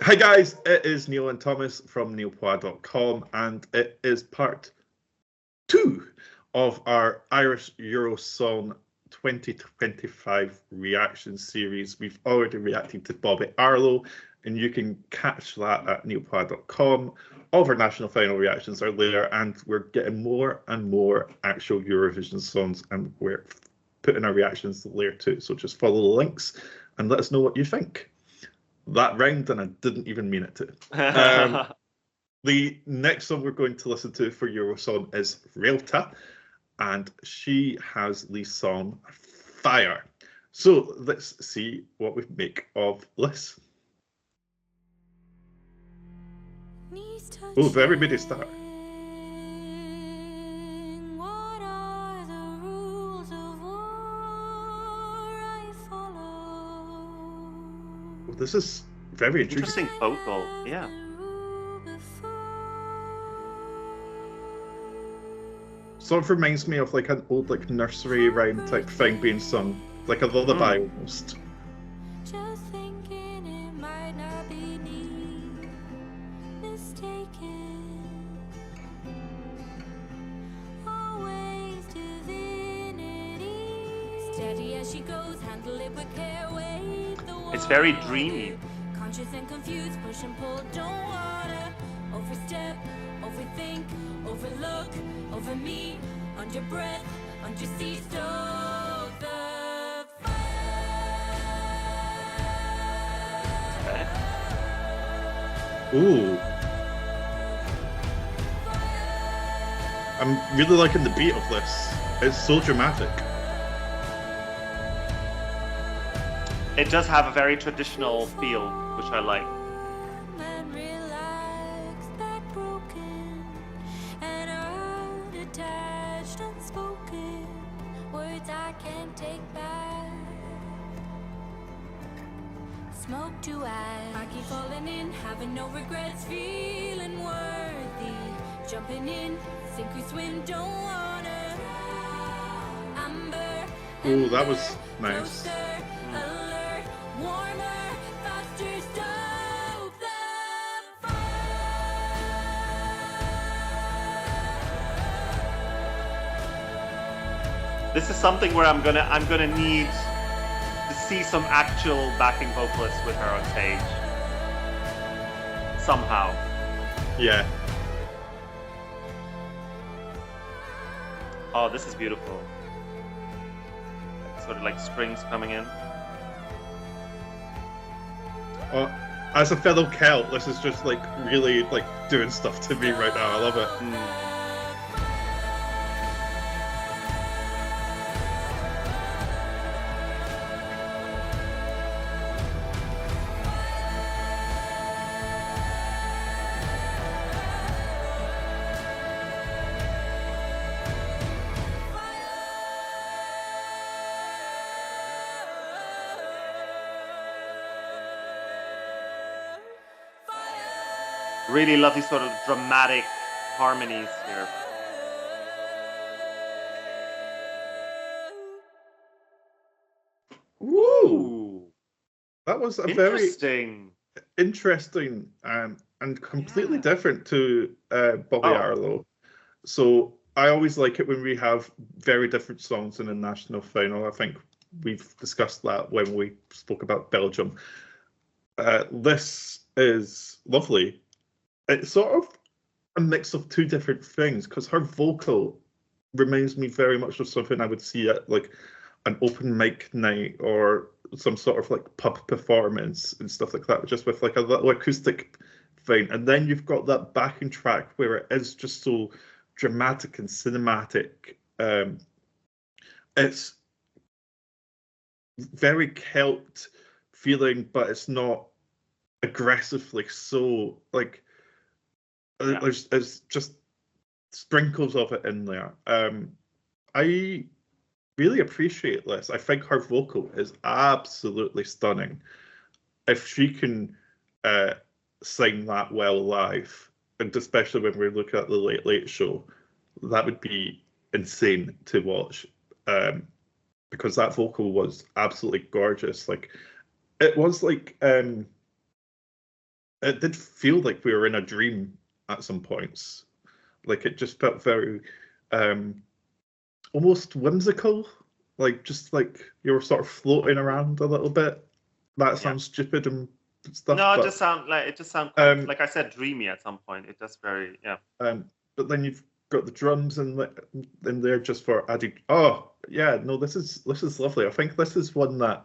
Hi guys, it is Niall and Tomas from neilpoa.com, and it is part 2 of our Irish Eurosong 2025 reaction series. We've already reacted to Bobby Arlo, and you can catch that at neilpoa.com. All of our national final reactions are there, and we're getting more and more actual Eurovision songs, and we're putting our reactions there too. So just follow the links and let us know what you think. That rhymed, and I didn't even mean it to. The next song we're going to listen to for Eurosong is Reylta, and she has the song Fire. So let's see what we make of this. Oh, very midi start. This is very interesting vocal, yeah. Sort of reminds me of like an old like nursery rhyme type thing being sung, like a lullaby almost. Just thinking it might not be me, mistaken. Always divinity. Steady as she goes, handle it with care. It's very dreamy. Conscious and confused, push and pull, don't wanna overstep, overthink, overlook, over me, under breath, under sea, stoke the fire. Ooh. I'm really liking the beat of this. It's so dramatic. It does have a very traditional feel, which I like. And relaxed, back broken, and unattached, unspoken, words I can't take back. Smoke to ash, I keep falling in, having no regrets, feeling worthy, jumping in, sink or swim, don't wanna. Amber. Ooh, that was nice. Closer, warmer, faster, stoke the fire. This is something where I'm gonna need to see some actual backing vocalists with her on stage. Somehow. Yeah. Oh, this is beautiful. Sort of like strings coming in. As a fellow Celt, this is just like really like doing stuff to me right now. I love it. Really lovely sort of dramatic harmonies here. Ooh. That was a very interesting and completely different to Bobby Arlo. So I always like it when we have very different songs in a national final. I think we've discussed that when we spoke about Belgium. This is lovely. It's sort of a mix of two different things, because her vocal reminds me very much of something I would see at like an open mic night or some sort of like pub performance and stuff like that, just with like a little acoustic thing. And then you've got that backing track where it is just so dramatic and cinematic. It's very Celt feeling, but it's not aggressively so. Like there's just sprinkles of it in there. I really appreciate this. I think her vocal is absolutely stunning. If she can sing that well live, and especially when we look at the Late Late Show, that would be insane to watch. Because that vocal was absolutely gorgeous. Like it was like it did feel like we were in a dream at some points. Like it just felt very almost whimsical, just like you were sort of floating around a little bit. That sounds stupid and stuff. No, but, it just sounds like I said, dreamy at some point. It does very but then you've got the drums in there just for adding. Oh yeah, no, this is lovely. I think this is one that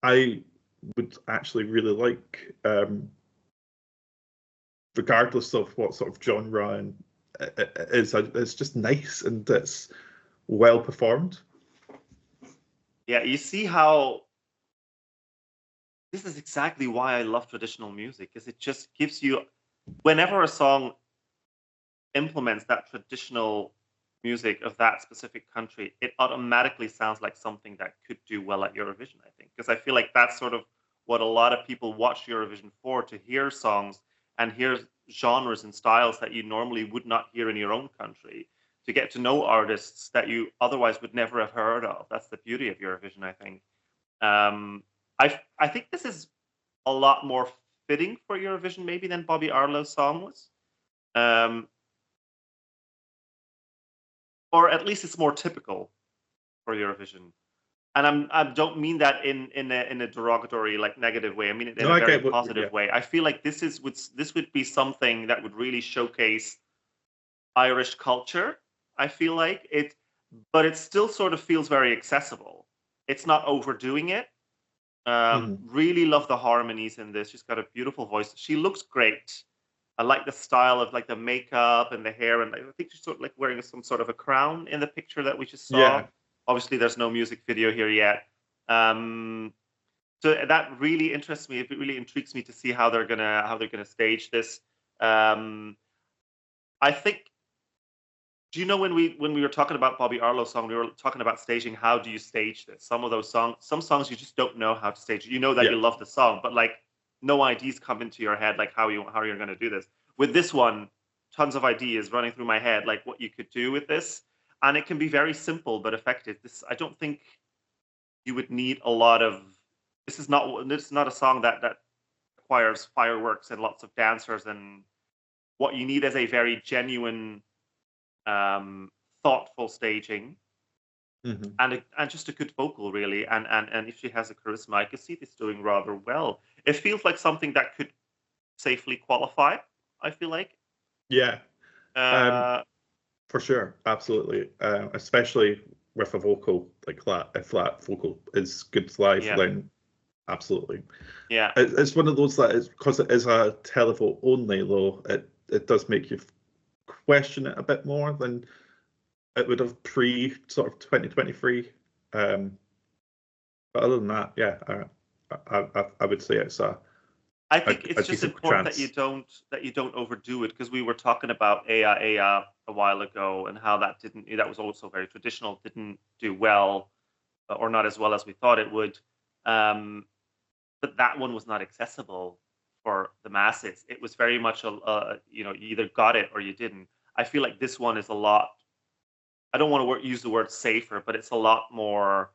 I would actually really like, regardless of what sort of genre and it is. It's just nice and it's well performed. Yeah, you see how this is exactly why I love traditional music, because it just gives you, whenever a song implements that traditional music of that specific country, it automatically sounds like something that could do well at Eurovision, I think. Because I feel like that's sort of what a lot of people watch Eurovision for, to hear songs and hear genres and styles that you normally would not hear in your own country, to get to know artists that you otherwise would never have heard of. That's the beauty of Eurovision, I think. I think this is a lot more fitting for Eurovision maybe than Bobby Arlo's song was. Or at least it's more typical for Eurovision. And I don't mean that in a derogatory, like, negative way. I mean it in a very positive way. I feel like this would be something that would really showcase Irish culture. I feel like it, but it still sort of feels very accessible. It's not overdoing it. Really love the harmonies in this. She's got a beautiful voice. She looks great. I like the style of, like, the makeup and the hair, and I think she's sort of like wearing some sort of a crown in the picture that we just saw. Yeah. Obviously, there's no music video here yet. So that really interests me. It really intrigues me to see how they're gonna stage this. I think. Do you know when we were talking about Bobby Arlo's song, we were talking about staging. How do you stage this? Some songs you just don't know how to stage. You know that you love the song, but like no ideas come into your head, like how you're going to do this. With this one, tons of ideas running through my head, like what you could do with this, and it can be very simple but effective. I don't think you would need a lot of. This is not a song that requires fireworks and lots of dancers, and what you need is a very genuine, thoughtful staging, and just a good vocal, really. And if she has a charisma, I could see this doing rather well. It feels like something that could safely qualify, I feel like. Yeah. For sure, absolutely. Especially with a vocal like that. If that vocal is good live, then absolutely. Yeah. It's one of those that is, because it is a televote only, though, it does make you question it a bit more than it would have pre sort of 2023. But other than that, yeah, I would say it's I think it's just important that you don't overdo it, because we were talking about Aya a while ago and how that was also very traditional, didn't do well, or not as well as we thought it would. But that one was not accessible for the masses. It was very much you either got it or you didn't. I feel like this one is a lot. I don't want to use the word safer, but it's a lot more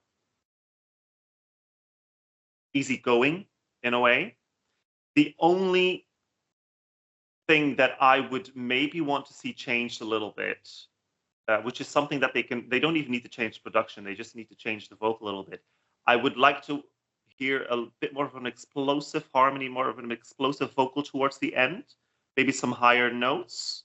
easygoing in a way. The only thing that I would maybe want to see changed a little bit, which is something that they don't even need to change the production. They just need to change the vocal a little bit. I would like to hear a bit more of an explosive harmony, more of an explosive vocal towards the end, maybe some higher notes,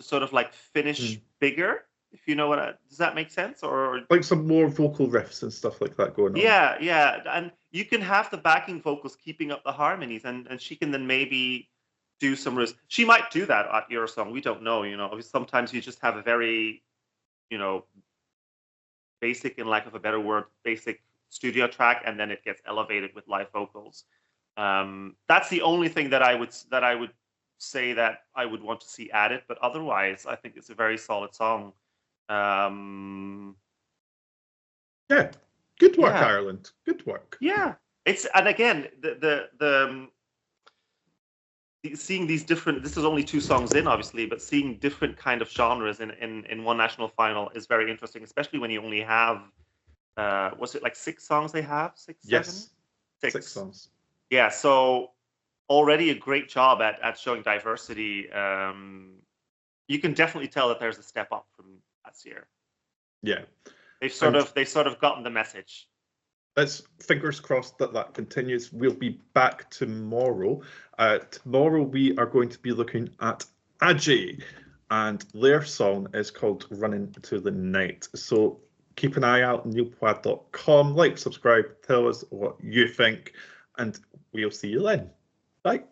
sort of like finish bigger, if you know does that make sense? Or like some more vocal riffs and stuff like that going on. Yeah. And you can have the backing vocals keeping up the harmonies, and she can then maybe do some riffs. She might do that at Eurosong. We don't know, Sometimes you just have a very, basic, in lack of a better word, basic studio track, and then it gets elevated with live vocals. That's the only thing that I would say that I would want to see added, but otherwise I think it's a very solid song. Yeah, good work, Ireland. Good work. Yeah, and again the seeing these different. This is only 2 songs in, obviously, but seeing different kind of genres in one national final is very interesting, especially when you only have. Was it like 6 songs they have? 6, 7? Yes. 6 songs. Yeah, so already a great job at showing diversity. You can definitely tell that there's a step up from last year. Yeah, they've sort of gotten the message. Let's fingers crossed that continues. We'll be back tomorrow. Tomorrow we are going to be looking at Ajay, and their song is called Running to the Night. So keep an eye out, neilpoir.com. Like, subscribe, tell us what you think, and we'll see you then. Bye.